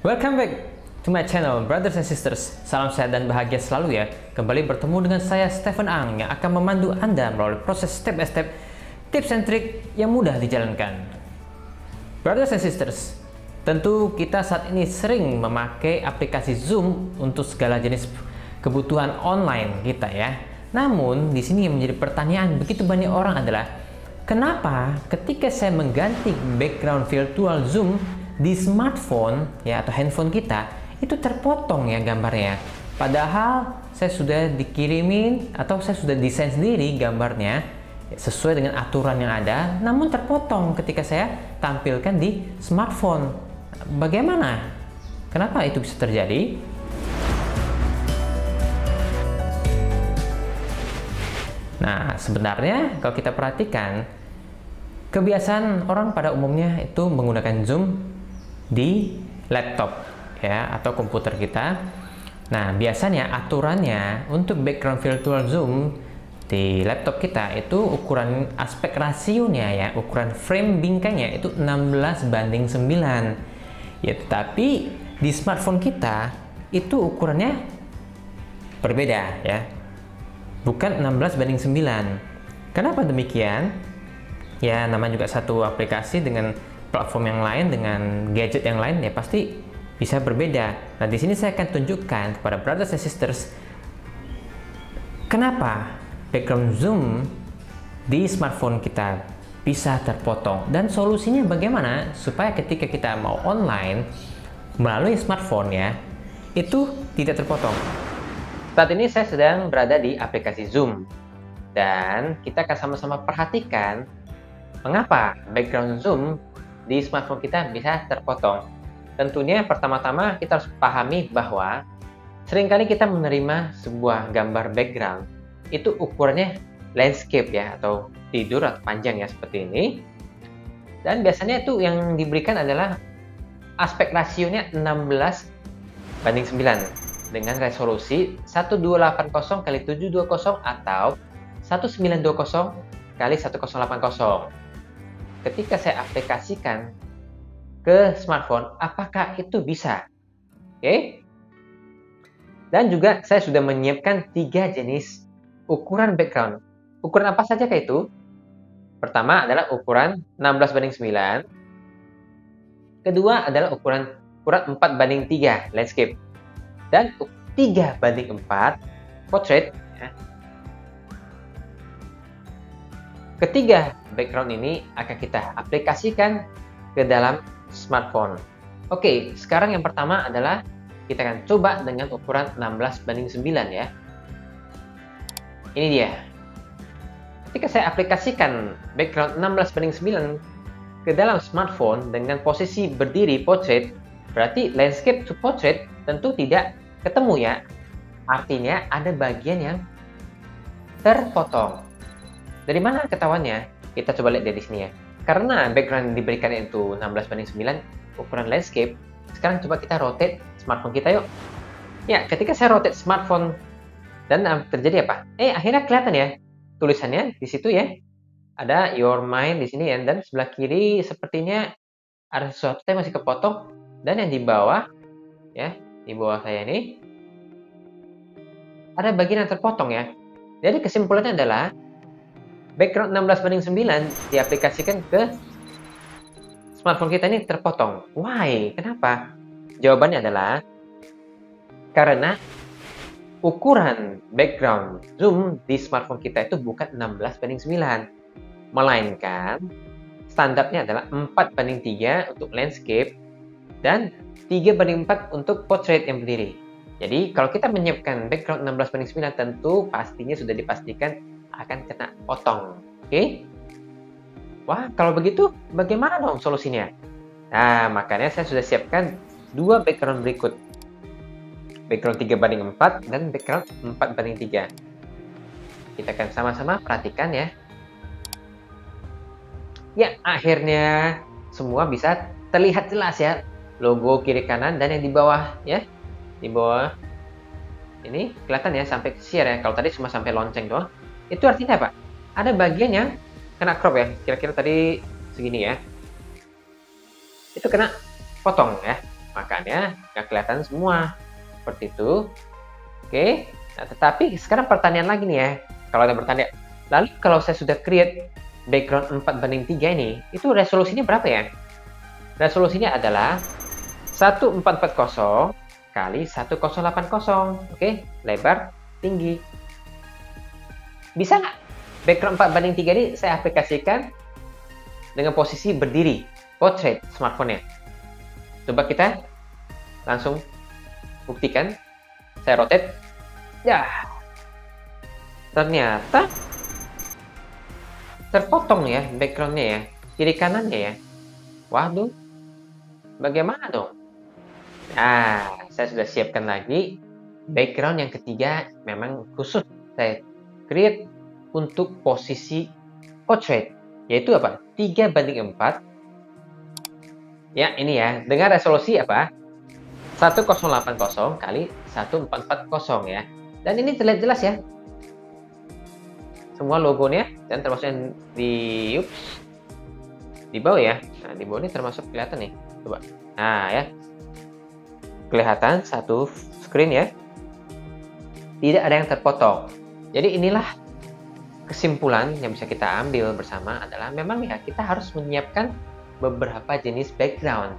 Welcome back to my channel, brothers and sisters. Salam sehat dan bahagia selalu ya. Kembali bertemu dengan saya, Stephen Ang, yang akan memandu Anda melalui proses step by step, tips and trik yang mudah dijalankan. Brothers and sisters, tentu kita saat ini sering memakai aplikasi Zoom untuk segala jenis kebutuhan online kita ya. Namun di sini yang menjadi pertanyaan begitu banyak orang adalah, kenapa ketika saya mengganti background virtual Zoom di smartphone ya atau handphone kita itu terpotong ya gambarnya, padahal saya sudah dikirimin atau saya sudah desain sendiri gambarnya sesuai dengan aturan yang ada, namun terpotong ketika saya tampilkan di smartphone. Bagaimana? Kenapa itu bisa terjadi? Nah, sebenarnya kalau kita perhatikan, kebiasaan orang pada umumnya itu menggunakan Zoom di laptop ya atau komputer kita. Nah, biasanya aturannya untuk background virtual Zoom di laptop kita itu ukuran aspek rasionya ya, ukuran frame bingkainya itu 16:9 ya, tetapi di smartphone kita itu ukurannya berbeda ya, bukan 16:9. Kenapa demikian? Ya, namanya juga satu aplikasi dengan platform yang lain, dengan gadget yang lain, ya pasti bisa berbeda. Nah, di sini saya akan tunjukkan kepada brothers and sisters kenapa background Zoom di smartphone kita bisa terpotong dan solusinya bagaimana supaya ketika kita mau online melalui smartphone ya itu tidak terpotong. Saat ini saya sedang berada di aplikasi Zoom dan kita akan sama-sama perhatikan mengapa background Zoom di smartphone kita bisa terpotong. Tentunya pertama-tama kita harus pahami bahwa seringkali kita menerima sebuah gambar background itu ukurannya landscape ya, atau tidur atau panjang ya seperti ini. Dan biasanya itu yang diberikan adalah aspek rasionya 16:9 dengan resolusi 1280x720 atau 1920x1080. Ketika saya aplikasikan ke smartphone, apakah itu bisa? Oke. Dan juga saya sudah menyiapkan 3 jenis ukuran background. Ukuran apa saja kah itu? Pertama adalah ukuran 16:9. Kedua adalah ukuran 4:3 landscape. Dan 3:4 portrait. Ketiga background ini akan kita aplikasikan ke dalam smartphone. Oke, sekarang yang pertama adalah kita akan coba dengan ukuran 16:9 ya. Ini dia. Ketika saya aplikasikan background 16:9 ke dalam smartphone dengan posisi berdiri portrait, berarti landscape to portrait tentu tidak ketemu ya. Artinya ada bagian yang terpotong. Dari mana ketahuannya? Kita coba lihat dari sini ya. Karena background yang diberikan itu 16:9 ukuran landscape, sekarang coba kita rotate smartphone kita yuk. Ya, ketika saya rotate smartphone dan terjadi apa? Akhirnya kelihatan ya tulisannya di situ ya. Ada your mind di sini ya, dan sebelah kiri sepertinya ada sesuatu yang masih kepotong, dan yang di bawah ya, di bawah saya ini ada bagian yang terpotong ya. Jadi kesimpulannya adalah background 16:9 diaplikasikan ke smartphone kita ini terpotong. Why? Kenapa? Jawabannya adalah karena ukuran background Zoom di smartphone kita itu bukan 16:9, melainkan standarnya adalah 4:3 untuk landscape dan 3:4 untuk portrait yang berdiri. Jadi kalau kita menyiapkan background 16:9 tentu pastinya sudah dipastikan akan kena potong. Oke? Wah, kalau begitu bagaimana dong solusinya? Nah, makanya saya sudah siapkan 2 background berikut. Background 3:4 dan background 4:3. Kita akan sama-sama perhatikan ya. Ya, akhirnya semua bisa terlihat jelas ya. Logo kiri kanan dan yang di bawah ya. Di bawah ini kelihatan ya sampai share ya. Kalau tadi cuma sampai lonceng doang. Itu artinya apa? Ada bagian yang kena crop ya. Kira-kira tadi segini ya. Itu kena potong ya. makanya nggak kelihatan semua seperti itu. Oke, nah tetapi sekarang pertanyaan lagi nih ya, kalau ada bertanya, lalu kalau saya sudah create background 4:3 ini, itu resolusinya berapa ya? Resolusinya adalah 1440 kali 1080. Oke, lebar, tinggi. Bisa nggak background 4:3 ini saya aplikasikan dengan posisi berdiri, portrait smartphone-nya? Coba kita langsung buktikan. Saya rotate. Ya, ternyata terpotong ya background-nya ya, kiri kanannya ya. Waduh, bagaimana dong? Nah, saya sudah siapkan lagi background yang ketiga, memang khusus saya create untuk posisi portrait, yaitu apa? 3:4. Ya, ini ya, dengan resolusi apa? 1080 kali 1440 ya. Dan ini terlihat jelas ya, semua logonya, dan termasuk yang di bawah ya. Nah, di bawah ini termasuk kelihatan nih. Coba. Nah, ya. Kelihatan satu screen ya. Tidak ada yang terpotong. Jadi inilah kesimpulan yang bisa kita ambil bersama adalah memang ya kita harus menyiapkan beberapa jenis background.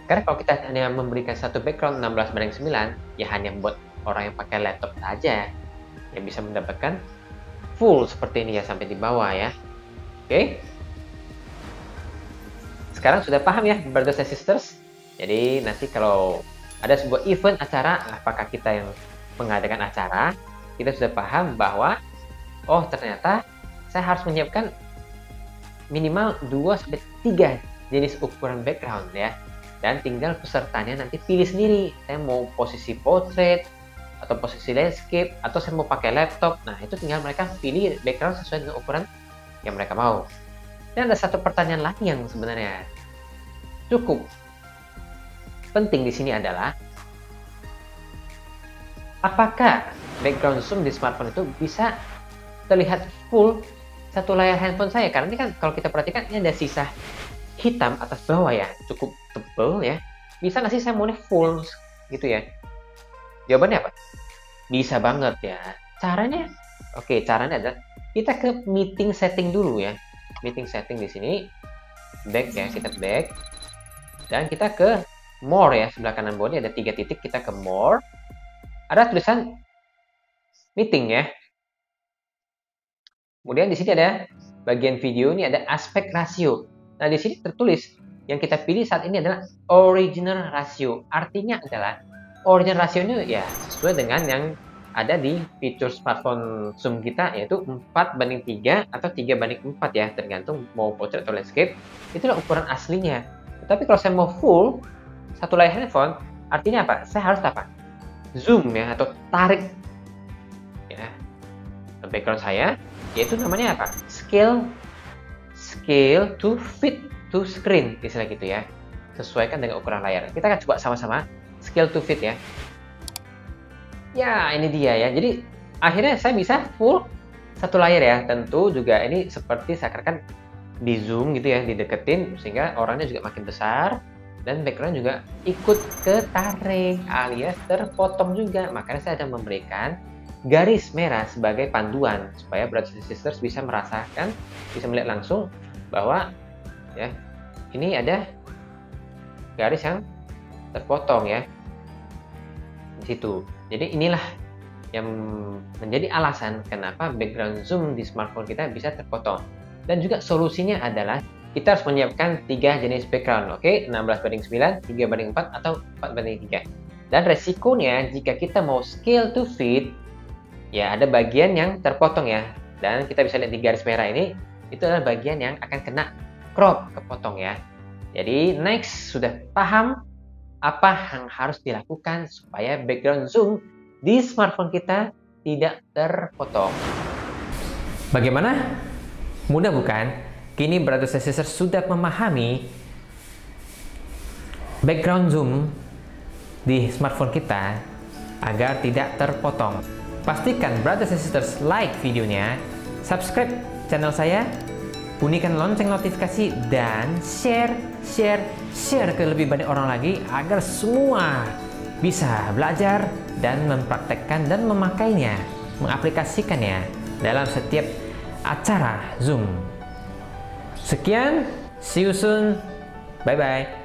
Karena kalau kita hanya memberikan satu background 16:9, ya hanya buat orang yang pakai laptop saja yang bisa mendapatkan full seperti ini ya sampai di bawah ya. Oke. Sekarang sudah paham ya, brothers and sisters? Jadi nanti kalau ada sebuah event acara, apakah kita yang mengadakan acara, kita sudah paham bahwa oh ternyata saya harus menyiapkan minimal 2-3 jenis ukuran background ya. Dan tinggal pesertanya nanti pilih sendiri, saya mau posisi portrait atau posisi landscape atau saya mau pakai laptop. Nah, itu tinggal mereka pilih background sesuai dengan ukuran yang mereka mau. Dan ada satu pertanyaan lagi yang sebenarnya cukup penting di sini adalah apakah background zoom di smartphone itu bisa terlihat full satu layar handphone saya? Karena ini kan kalau kita perhatikan ini ada sisa hitam atas bawah ya, cukup tebal ya. Bisa nggak sih saya maunya full gitu ya? Jawabannya apa? Bisa banget ya. Caranya, oke, caranya adalah kita ke meeting setting dulu ya. Meeting setting di sini, back ya, kita back. Dan kita ke more ya, sebelah kanan bawah ini ada 3 titik, kita ke more. Ada tulisan meeting ya. Kemudian di sini ada bagian video, ini ada aspect ratio. Nah, di sini tertulis yang kita pilih saat ini adalah original ratio. Artinya adalah original ratio ini ya sesuai dengan yang ada di fitur smartphone zoom kita, yaitu 4:3 atau 3:4 ya, tergantung mau portrait atau landscape. Itulah ukuran aslinya. Tapi kalau saya mau full satu layar handphone, artinya apa? Saya harus apa? Zoom ya, atau tarik ya background saya, yaitu namanya apa? Scale to fit to screen, istilah gitu ya. Sesuaikan dengan ukuran layar. Kita akan coba sama-sama scale to fit ya. Ya, ini dia ya. Jadi akhirnya saya bisa full satu layar ya. Tentu juga ini seperti seakan-akan di zoom gitu ya, dideketin sehingga orangnya juga makin besar dan background juga ikut ketarik alias terpotong juga. Makanya saya ada memberikan garis merah sebagai panduan supaya brothers and sisters bisa merasakan, bisa melihat langsung bahwa ya ini ada garis yang terpotong ya di situ. Jadi inilah yang menjadi alasan kenapa background zoom di smartphone kita bisa terpotong. Dan juga solusinya adalah kita harus menyiapkan 3 jenis background, oke? 16:9, 3:4 atau 4:3. Dan resikonya jika kita mau scale to fit, ya ada bagian yang terpotong ya. Dan kita bisa lihat di garis merah ini, itu adalah bagian yang akan kena crop, kepotong ya. Jadi next, sudah paham apa yang harus dilakukan supaya background zoom di smartphone kita tidak terpotong. Bagaimana? Mudah bukan? Kini brothers and sisters sudah memahami background zoom di smartphone kita agar tidak terpotong. Pastikan brothers and sisters like videonya, subscribe channel saya, bunyikan lonceng notifikasi, dan share ke lebih banyak orang lagi agar semua bisa belajar dan mempraktekkan dan memakainya, mengaplikasikannya dalam setiap acara Zoom. Sekian, see you soon, bye-bye.